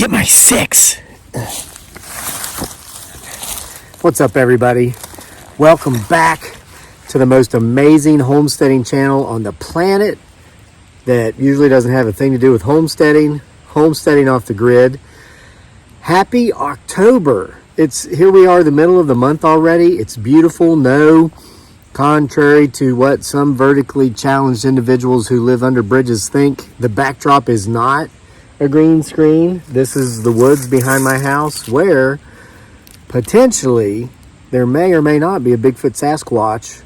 Get my 6. What's up, everybody? Welcome back to the most amazing homesteading channel on the planet that usually doesn't have a thing to do with homesteading off the grid. Happy October. Here we are, the middle of the month already. It's beautiful. No, contrary to what some vertically challenged individuals who live under bridges think, the backdrop is not a green screen. This is the woods behind my house where potentially there may or may not be a Bigfoot Sasquatch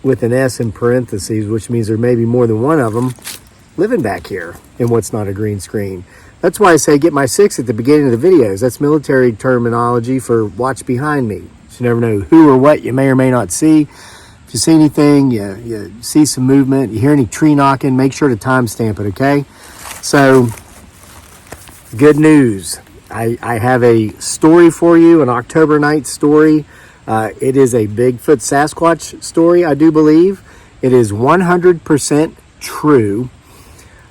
with an S in parentheses, which means there may be more than one of them living back here in what's not a green screen. That's why I say get my 6 at the beginning of the videos. That's military terminology for watch behind me. So you never know who or what you may or may not see. If you see anything, you see some movement, you hear any tree knocking, make sure to timestamp it, okay? So, good news. I have a story for you, an October night story. It is a Bigfoot Sasquatch story, I do believe. It is 100% true.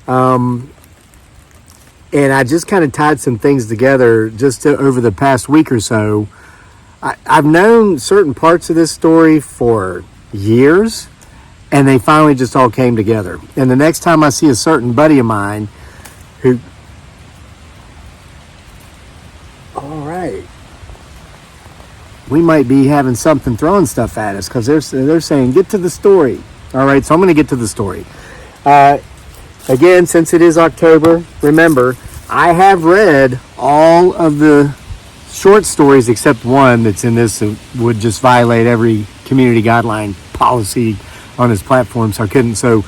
And I just kind of tied some things together over the past week or so. I've known certain parts of this story for years, and they finally just all came together. And the next time I see a certain buddy of mine who... All right. We might be having something throwing stuff at us because they're saying, get to the story. All right, so I'm going to get to the story. Again, since it is October, remember, I have read all of the short stories except one that's in this that would just violate every community guideline policy on his platform, so I couldn't. So,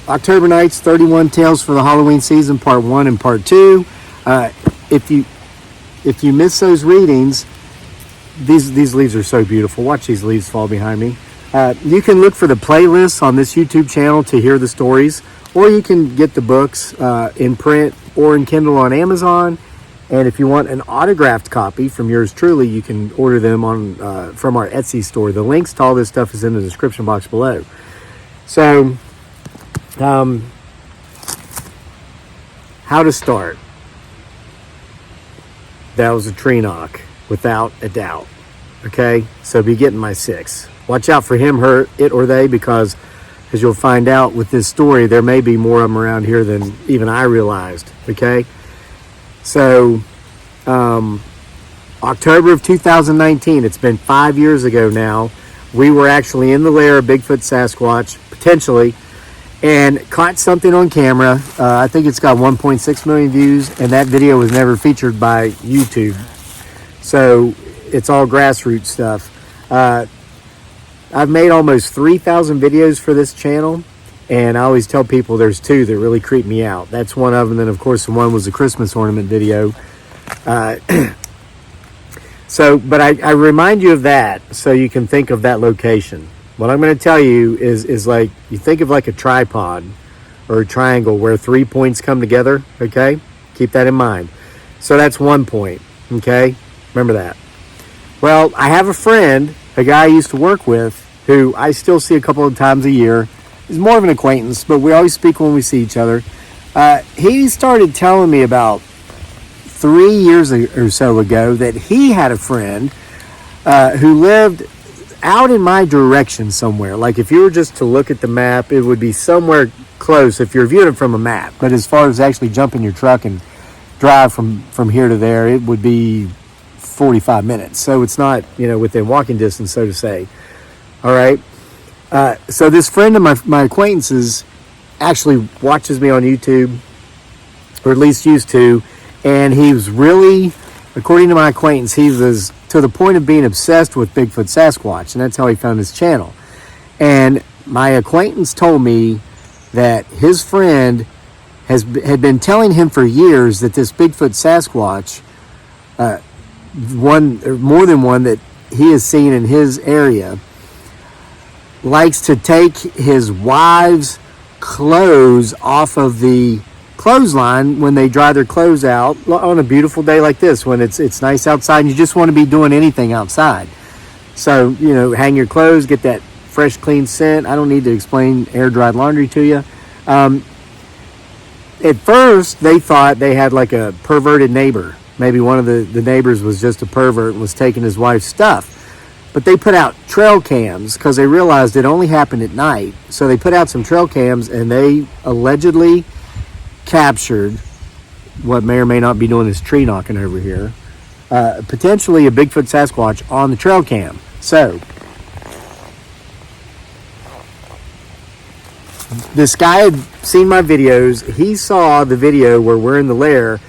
October Nights, 31 Tales for the Halloween Season, Part 1 and Part 2. If you miss those readings, these leaves are so beautiful. Watch these leaves fall behind me. You can look for the playlists on this YouTube channel to hear the stories, or you can get the books in print or in Kindle on Amazon. And if you want an autographed copy from yours truly, you can order them from our Etsy store. The links to all this stuff is in the description box below. So, how to start? That was a tree knock, without a doubt. Okay, so be getting my 6. Watch out for him, her, it, or they, because as you'll find out with this story, there may be more of them around here than even I realized. Okay, so October of 2019, it's been 5 years ago now. We were actually in the lair of Bigfoot Sasquatch, potentially, and caught something on camera. I think it's got 1.6 million views, and that video was never featured by YouTube. So it's all grassroots stuff. I've made almost 3,000 videos for this channel, and I always tell people there's 2 that really creep me out. That's one of them. Then, of course, the one was the Christmas ornament video. But I remind you of that so you can think of that location. What I'm going to tell you is like, you think of like a tripod or a triangle where 3 points come together, okay? Keep that in mind. So that's 1 point, okay? Remember that. Well, I have a friend, a guy I used to work with, who I still see a couple of times a year. He's more of an acquaintance, but we always speak when we see each other. He started telling me about 3 years or so ago that he had a friend who lived out in my direction somewhere. Like if you were just to look at the map, it would be somewhere close if you're viewing it from a map. But as far as actually jumping your truck and drive from here to there, it would be 45 minutes. So it's not, within walking distance, so to say. All right. So this friend of my acquaintances actually watches me on YouTube, or at least used to. And he was really, according to my acquaintance, he was to the point of being obsessed with Bigfoot Sasquatch. And that's how he found his channel. And my acquaintance told me that his friend had been telling him for years that this Bigfoot Sasquatch, more than one that he has seen in his area, likes to take his wife's clothes off of the clothesline when they dry their clothes out on a beautiful day like this, when it's nice outside and you just want to be doing anything outside. So, hang your clothes, get that fresh, clean scent. I don't need to explain air dried laundry to you. at first they thought they had like a perverted neighbor. Maybe one of the neighbors was just a pervert and was taking his wife's stuff. But they put out trail cams because they realized it only happened at night. So they put out some trail cams and they allegedly captured what may or may not be doing this tree knocking over here. Potentially a Bigfoot Sasquatch on the trail cam. So this guy had seen my videos. He saw the video where we're in the lair,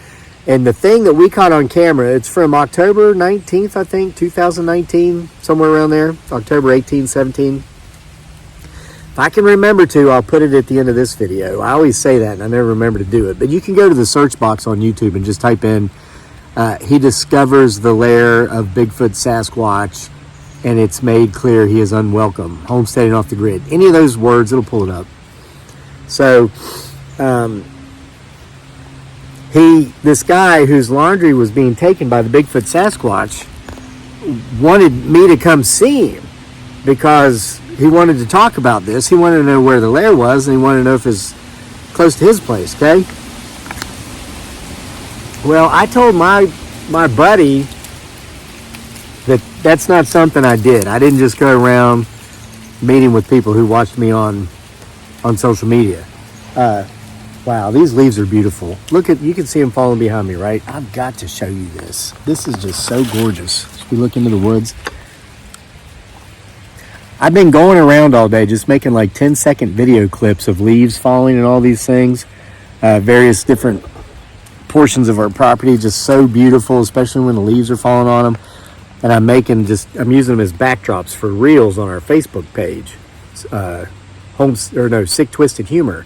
and the thing that we caught on camera, it's from October 19th, I think, 2019, somewhere around there, October 18, 17. If I can remember to, I'll put it at the end of this video. I always say that, and I never remember to do it. But you can go to the search box on YouTube and just type in, he discovers the lair of Bigfoot Sasquatch, and it's made clear he is unwelcome, homesteading off the grid. Any of those words, it'll pull it up. So, this guy whose laundry was being taken by the Bigfoot Sasquatch wanted me to come see him because he wanted to talk about this. He wanted to know where the lair was, and he wanted to know if it's close to his place, okay? Well, I told my buddy that that's not something I did. I didn't just go around meeting with people who watched me on social media. Wow, these leaves are beautiful. Look at, you can see them falling behind me, right? I've got to show you this. This is just so gorgeous. Should we look into the woods? I've been going around all day just making like 10-second video clips of leaves falling and all these things. Various different portions of our property, just so beautiful, especially when the leaves are falling on them. And I'm using them as backdrops for reels on our Facebook page. Sick Twisted Humor.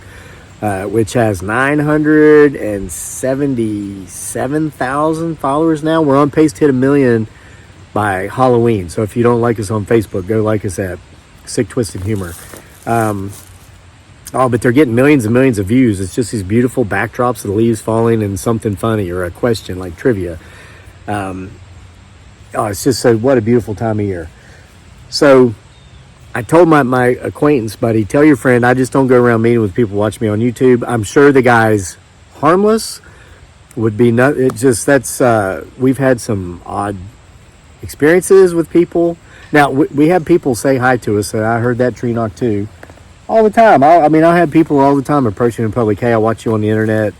Which has 977,000 followers now. We're on pace to hit 1 million by Halloween. So if you don't like us on Facebook, go like us at Sick Twisted Humor. But they're getting millions and millions of views. It's just these beautiful backdrops of the leaves falling and something funny or a question like trivia. It's just what a beautiful time of year. So I told my acquaintance buddy, tell your friend I just don't go around meeting with people watching me on YouTube. I'm sure the guy's harmless. Would be not. It just we've had some odd experiences with people. Now we have people say hi to us. So I heard that tree knock too, all the time. I have people all the time approaching in public. Hey, I watch you on the internet.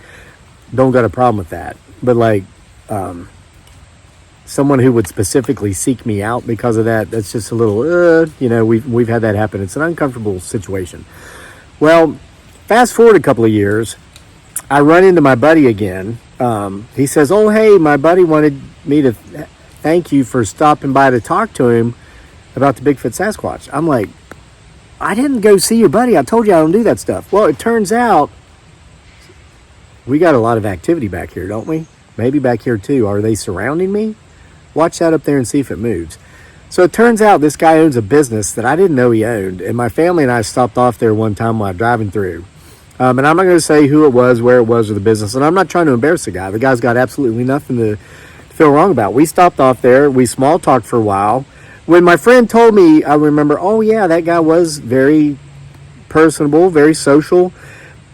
Don't got a problem with that. But like someone who would specifically seek me out because of that, that's just a little, we've had that happen. It's an uncomfortable situation. Well, fast forward a couple of years, I run into my buddy again. He says, oh, hey, my buddy wanted me to thank you for stopping by to talk to him about the Bigfoot Sasquatch. I'm like, I didn't go see your buddy. I told you I don't do that stuff. Well, it turns out we got a lot of activity back here, don't we? Maybe back here too. Are they surrounding me? Watch that up there and see if it moves. So it turns out this guy owns a business that I didn't know he owned. And my family and I stopped off there one time while driving through. And I'm not going to say who it was, where it was, or the business. And I'm not trying to embarrass the guy. The guy's got absolutely nothing to feel wrong about. We stopped off there. We small talked for a while. When my friend told me, I remember, oh yeah, that guy was very personable, very social.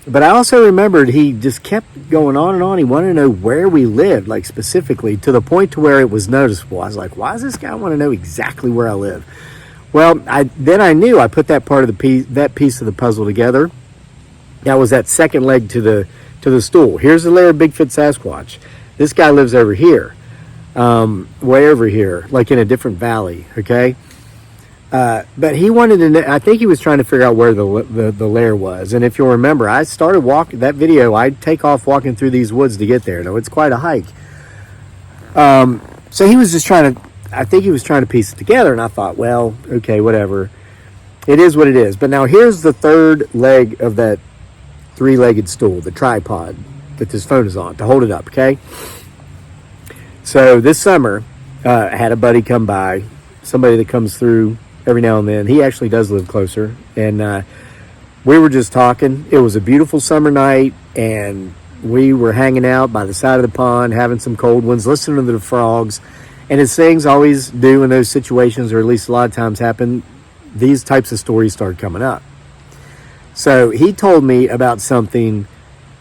But I also remembered he just kept going on and on. He wanted to know where we lived, like specifically, to the point to where it was noticeable. I was like, why does this guy want to know exactly where I live? Well, I knew. I put that part of that piece of the puzzle together. That was that second leg to the stool. Here's the lair of Bigfoot Sasquatch. This guy lives over here, way over here, like in a different valley. Okay. But he wanted to know, I think he was trying to figure out where the lair was. And if you'll remember, I started walking that video. I'd take off walking through these woods to get there. Now it's quite a hike. So he was just I think he was trying to piece it together. And I thought, well, okay, whatever. It is what it is. But now here's the third leg of that three-legged stool, the tripod that this phone is on to hold it up. Okay. So this summer, I had a buddy come by, somebody that comes through every now and then. He actually does live closer. And we were just talking. It was a beautiful summer night, and we were hanging out by the side of the pond, having some cold ones, listening to the frogs. And as things always do in those situations, or at least a lot of times happen, these types of stories started coming up. So he told me about something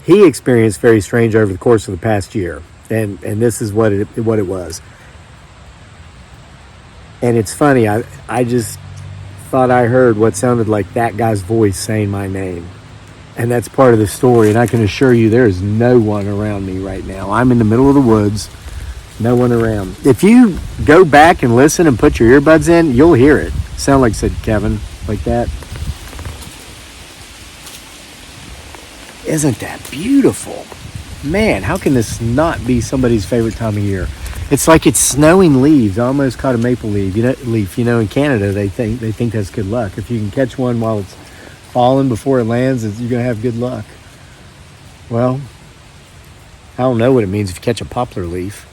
he experienced very strange over the course of the past year. And this is what it was. And it's funny, I just thought I heard what sounded like that guy's voice saying my name. And that's part of the story. And I can assure you there is no one around me right now. I'm in the middle of the woods, no one around. If you go back and listen and put your earbuds in, you'll hear it. Sound like, said Kevin, like that. Isn't that beautiful? Man, how can this not be somebody's favorite time of year? It's like it's snowing leaves. I almost caught a maple leaf. In Canada, they think that's good luck. If you can catch one while it's falling before it lands, you're going to have good luck. Well, I don't know what it means if you catch a poplar leaf.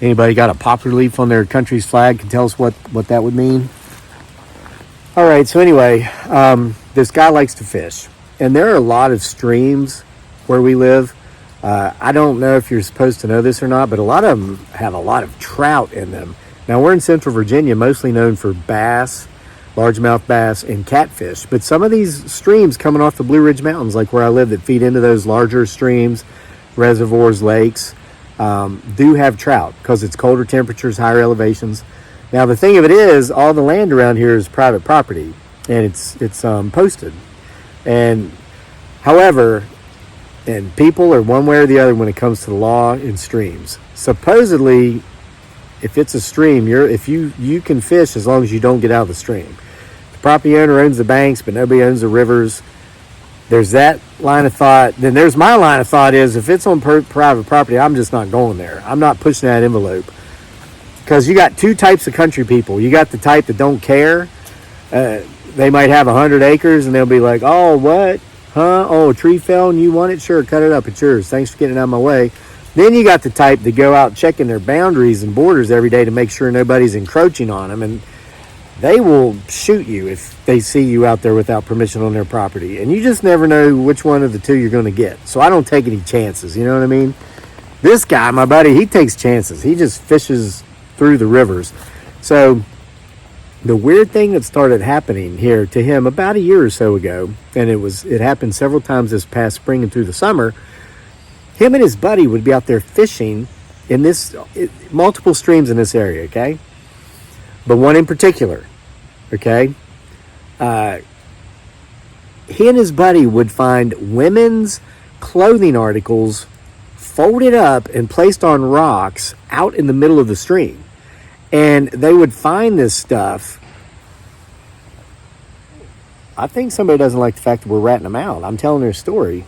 Anybody got a poplar leaf on their country's flag? Can tell us what that would mean? All right, so anyway, this guy likes to fish. And there are a lot of streams where we live. I don't know if you're supposed to know this or not, but a lot of them have a lot of trout in them. Now, we're in Central Virginia, mostly known for bass, largemouth bass, and catfish. But some of these streams coming off the Blue Ridge Mountains, like where I live, that feed into those larger streams, reservoirs, lakes, do have trout because it's colder temperatures, higher elevations. Now, the thing of it is, all the land around here is private property, and it's posted. And however, and people are one way or the other when it comes to the law in streams. Supposedly, if it's a stream, you can fish as long as you don't get out of the stream. The property owner owns the banks, but nobody owns the rivers. There's that line of thought. Then there's my line of thought is if it's on private property, I'm just not going there. I'm not pushing that envelope. Because you got two types of country people. You got the type that don't care. They might have 100 acres and they'll be like, oh, what? Huh? Oh, a tree fell and you want it? Sure, cut it up. It's yours. Thanks for getting it out of my way. Then you got the type that go out checking their boundaries and borders every day to make sure nobody's encroaching on them. And they will shoot you if they see you out there without permission on their property. And you just never know which one of the two you're going to get. So I don't take any chances. You know what I mean? This guy, my buddy, he takes chances. He just fishes through the rivers. So the weird thing that started happening here to him about a year or so ago, and it happened several times this past spring and through the summer, him and his buddy would be out there fishing in multiple streams in this area, okay? But one in particular, okay? He and his buddy would find women's clothing articles folded up and placed on rocks out in the middle of the stream. And they would find this stuff. I think somebody doesn't like the fact that we're ratting them out. I'm telling their story.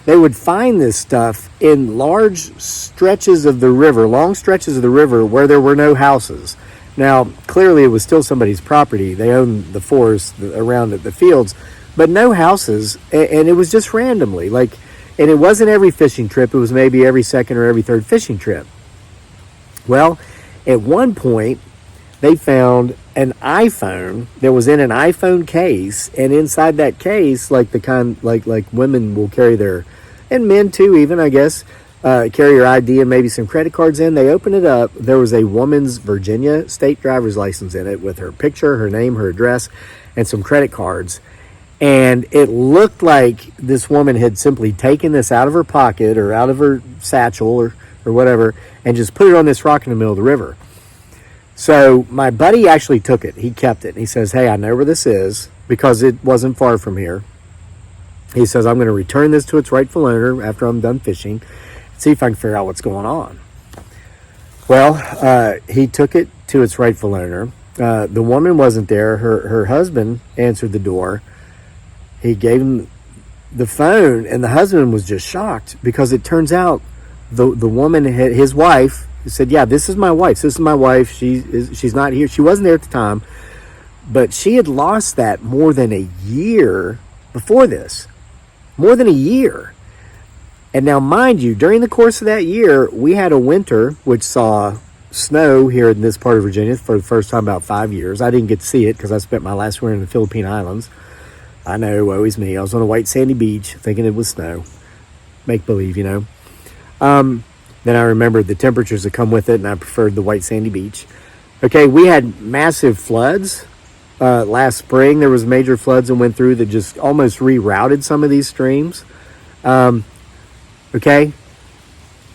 They would find this stuff in large stretches of the river, long stretches of the river where there were no houses. Now, clearly it was still somebody's property. They owned the forest around it, the fields, but no houses. And it was just randomly. And it wasn't every fishing trip. It was maybe every second or every third fishing trip. Well, at one point, they found an iPhone that was in an iPhone case, and inside that case, like the kind like women will carry their, and men too, even I guess, carry your ID and maybe some credit cards in. They opened it up. There was a woman's Virginia state driver's license in it with her picture, her name, her address, and some credit cards. And it looked like this woman had simply taken this out of her pocket or out of her satchel or whatever, and just put it on this rock in the middle of the river. So my buddy actually took it. He kept it. And he says, hey, I know where this is because it wasn't far from here. He says, I'm going to return this to its rightful owner after I'm done fishing, see if I can figure out what's going on. Well, he took it to its rightful owner. The woman wasn't there. Her husband answered the door. He gave him the phone, and the husband was just shocked because it turns out the woman, his wife, said, yeah, this is my wife. This is my wife. She's not here. She wasn't there at the time, but she had lost that more than a year before this. More than a year. And now, mind you, during the course of that year, we had a winter which saw snow here in this part of Virginia for the first time about 5 years. I didn't get to see it because I spent my last winter in the Philippine Islands. I know, woe is me. I was on a white sandy beach thinking it was snow. Make believe, you know. Then I remembered the temperatures that come with it, and I preferred the white sandy beach. Okay, we had massive floods. Last spring, there was major floods that went through that just almost rerouted some of these streams. Okay.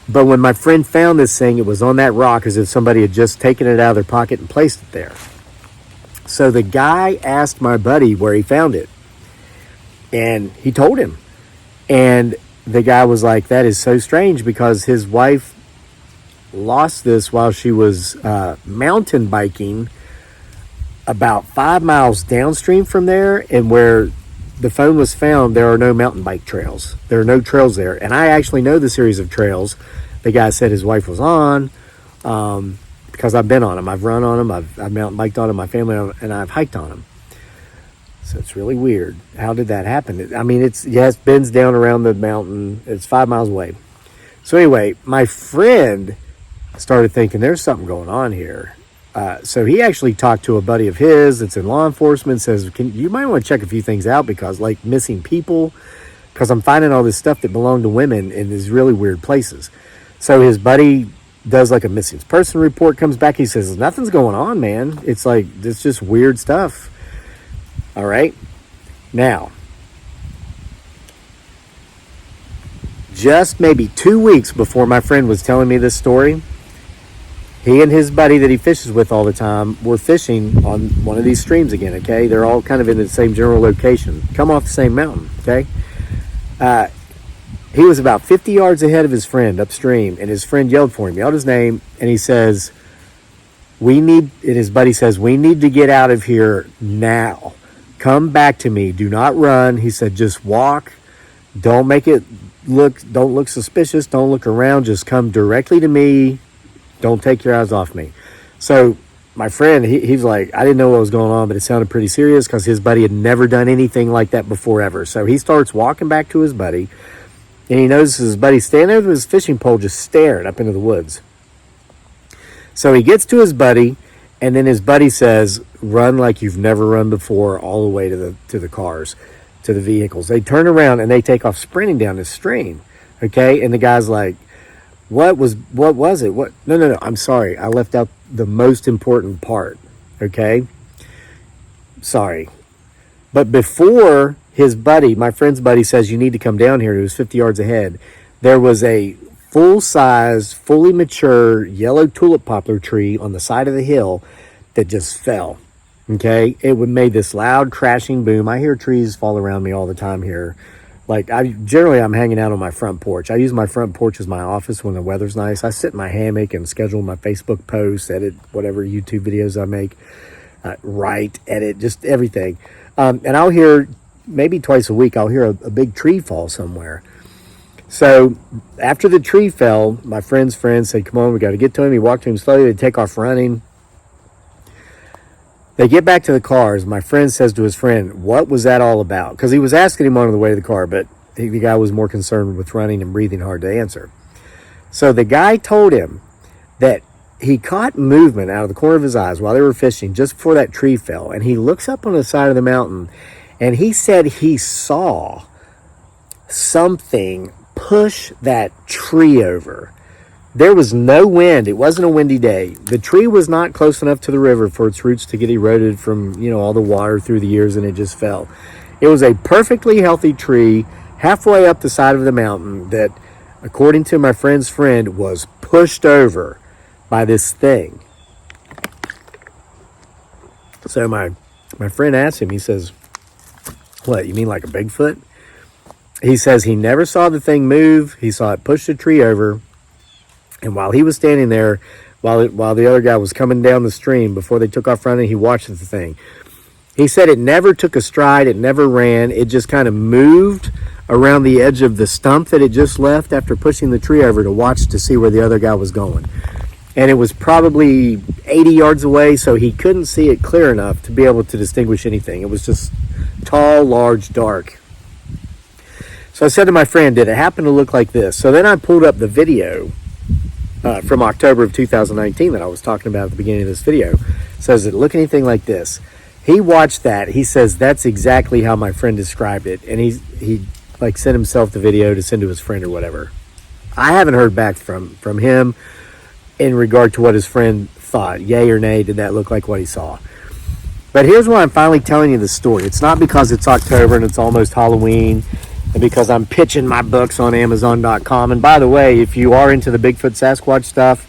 But when my friend found this thing, it was on that rock as if somebody had just taken it out of their pocket and placed it there. So the guy asked my buddy where he found it. And he told him. And the guy was like, that is so strange, because his wife lost this while she was mountain biking about 5 miles downstream from there. And where the phone was found, there are no mountain bike trails. There are no trails there. And I actually know the series of trails the guy said his wife was on, because I've been on them. I've run on them. I've mountain biked on them, my family, and I've hiked on them. So it's really weird. How did that happen? I mean, it bends down around the mountain. It's 5 miles away. So anyway, my friend started thinking there's something going on here. So he actually talked to a buddy of his that's in law enforcement, says, you might want to check a few things out, because like missing people, because I'm finding all this stuff that belonged to women in these really weird places. So his buddy does like a missing person report, comes back. He says, nothing's going on, man. It's like, it's just weird stuff. All right. Now, just maybe 2 weeks before my friend was telling me this story, he and his buddy that he fishes with all the time were fishing on one of these streams again, okay? They're all kind of in the same general location, come off the same mountain, okay? He was about 50 yards ahead of his friend upstream, and his friend yelled for him, yelled his name, and he says, and his buddy says, we need to get out of here now. Come back to me. Do not run. He said, just walk. Don't look suspicious. Don't look around. Just come directly to me. Don't take your eyes off me. So my friend, he's like, I didn't know what was going on, but it sounded pretty serious, because his buddy had never done anything like that before ever. So he starts walking back to his buddy, and he notices his buddy standing there with his fishing pole just staring up into the woods. So he gets to his buddy, and then his buddy says, run like you've never run before, all the way to the cars, to the vehicles. They turn around and they take off sprinting down this stream. Okay. And the guy's like, what was it? No. I'm sorry. I left out the most important part. Okay. Sorry. But before his buddy, my friend's buddy, says, you need to come down here, he was 50 yards ahead, there was a full-size, fully mature yellow tulip poplar tree on the side of the hill that just fell. Okay, it would made this loud crashing boom. I hear trees fall around me all the time here. Like, I'm hanging out on my front porch. I use my front porch as my office when the weather's nice. I sit in my hammock and schedule my Facebook posts, edit whatever YouTube videos I make, write, edit, just everything. And I'll hear, maybe twice a week, I'll hear a big tree fall somewhere. So after the tree fell, my friend's friend said, come on, we got to get to him. He walked to him slowly. They take off running. They get back to the cars. My friend says to his friend, what was that all about? Because he was asking him on the way to the car, but the guy was more concerned with running and breathing hard to answer. So the guy told him that he caught movement out of the corner of his eyes while they were fishing just before that tree fell. And he looks up on the side of the mountain, and he said he saw something push that tree over. There was no wind. It wasn't a windy day. The tree was not close enough to the river for its roots to get eroded from, all the water through the years, and it just fell. It was a perfectly healthy tree halfway up the side of the mountain that, according to my friend's friend, was pushed over by this thing. So my friend asked him, he says, what, you mean like a Bigfoot? He says he never saw the thing move. He saw it push the tree over. And while he was standing there, while the other guy was coming down the stream, before they took off running, he watched the thing. He said it never took a stride. It never ran. It just kind of moved around the edge of the stump that it just left after pushing the tree over to watch to see where the other guy was going. And it was probably 80 yards away, so he couldn't see it clear enough to be able to distinguish anything. It was just tall, large, dark. So I said to my friend, did it happen to look like this? So then I pulled up the video from October of 2019 that I was talking about at the beginning of this video. So does it look anything like this? He watched that. He says that's exactly how my friend described it. And he like sent himself the video to send to his friend or whatever. I haven't heard back from him in regard to what his friend thought. Yay or nay, did that look like what he saw? But here's why I'm finally telling you the story. It's not because it's October and it's almost Halloween and because I'm pitching my books on Amazon.com. And by the way, if you are into the Bigfoot Sasquatch stuff,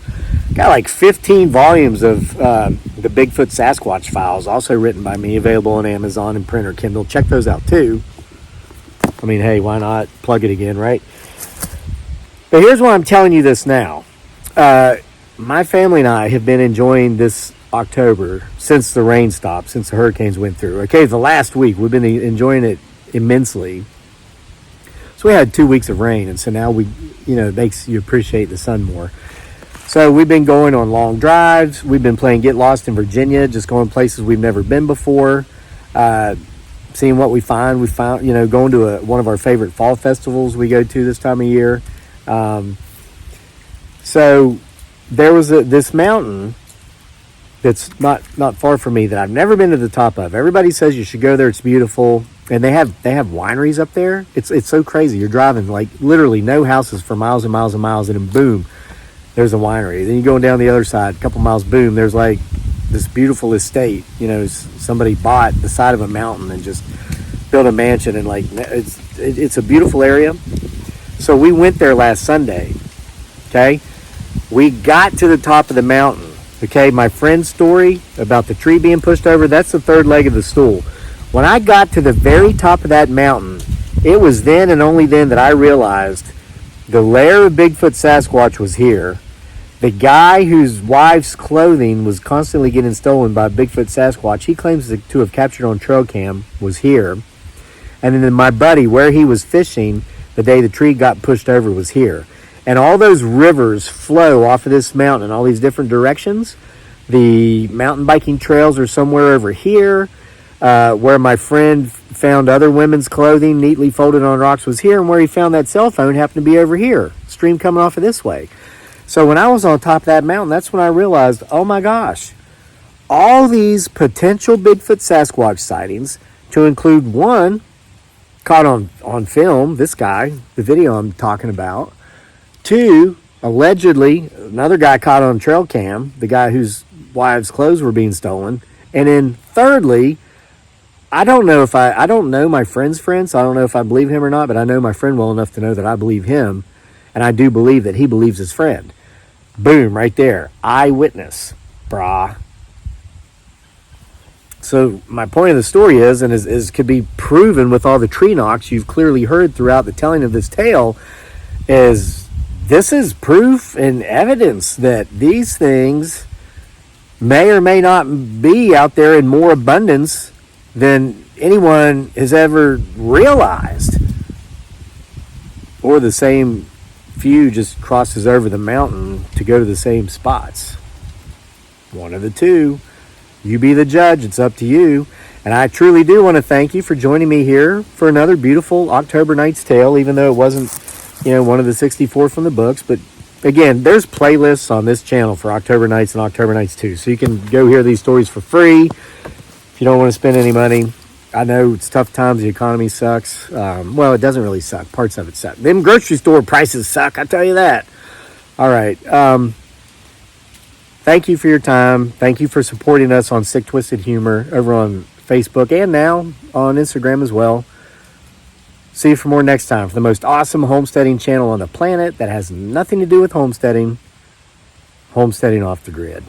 got like 15 volumes of the Bigfoot Sasquatch files, also written by me, available on Amazon and print or Kindle. Check those out too. I mean, hey, why not plug it again, right? But here's why I'm telling you this now. My family and I have been enjoying this October since the rain stopped, since the hurricanes went through. Okay, the last week we've been enjoying it immensely. So we had 2 weeks of rain, and so now it makes you appreciate the sun more. So we've been going on long drives. We've been playing Get Lost in Virginia, just going places we've never been before, seeing what we find. We found, going to one of our favorite fall festivals we go to this time of year. So there was this mountain that's not far from me that I've never been to the top of. Everybody says you should go there. It's beautiful. And they have wineries up there. It's so crazy. You're driving like literally no houses for miles and miles and miles, and then boom, there's a winery. Then you go down the other side, a couple miles, boom, there's like this beautiful estate. Somebody bought the side of a mountain and just built a mansion, and like it's a beautiful area. So we went there last Sunday. Okay, we got to the top of the mountain. Okay, my friend's story about the tree being pushed over, that's the third leg of the stool. When I got to the very top of that mountain, it was then and only then that I realized the lair of Bigfoot Sasquatch was here. The guy whose wife's clothing was constantly getting stolen by Bigfoot Sasquatch, he claims to have captured on trail cam, was here. And then my buddy, where he was fishing the day the tree got pushed over, was here. And all those rivers flow off of this mountain in all these different directions. The mountain biking trails are somewhere over here. Where my friend found other women's clothing neatly folded on rocks was here. And where he found that cell phone happened to be over here. Stream coming off of this way. So when I was on top of that mountain, that's when I realized, oh my gosh, all these potential Bigfoot Sasquatch sightings, to include one caught on film, this guy, the video I'm talking about. 2, allegedly, another guy caught on trail cam, the guy whose wife's clothes were being stolen. And then thirdly, I don't know my friend's friend, so I don't know if I believe him or not, but I know my friend well enough to know that I believe him, and I do believe that he believes his friend. Boom, right there. Eyewitness, brah. So my point of the story is, and is could be proven with all the tree knocks you've clearly heard throughout the telling of this tale, is this is proof and evidence that these things may or may not be out there in more abundance than anyone has ever realized. Or the same few just crosses over the mountain to go to the same spots. One of the two. You be the judge. It's up to you. And I truly do want to thank you for joining me here for another beautiful October Night's Tale, even though it wasn't, one of the 64 from the books. But again, there's playlists on this channel for October Nights and October Nights 2. So you can go hear these stories for free if you don't want to spend any money. I know it's tough times. The economy sucks. Well, it doesn't really suck. Parts of it suck. Them grocery store prices suck. I tell you that. All right. Thank you for your time. Thank you for supporting us on Sick Twisted Humor over on Facebook and now on Instagram as well. See you for more next time for the most awesome homesteading channel on the planet that has nothing to do with homesteading. Homesteading off the grid.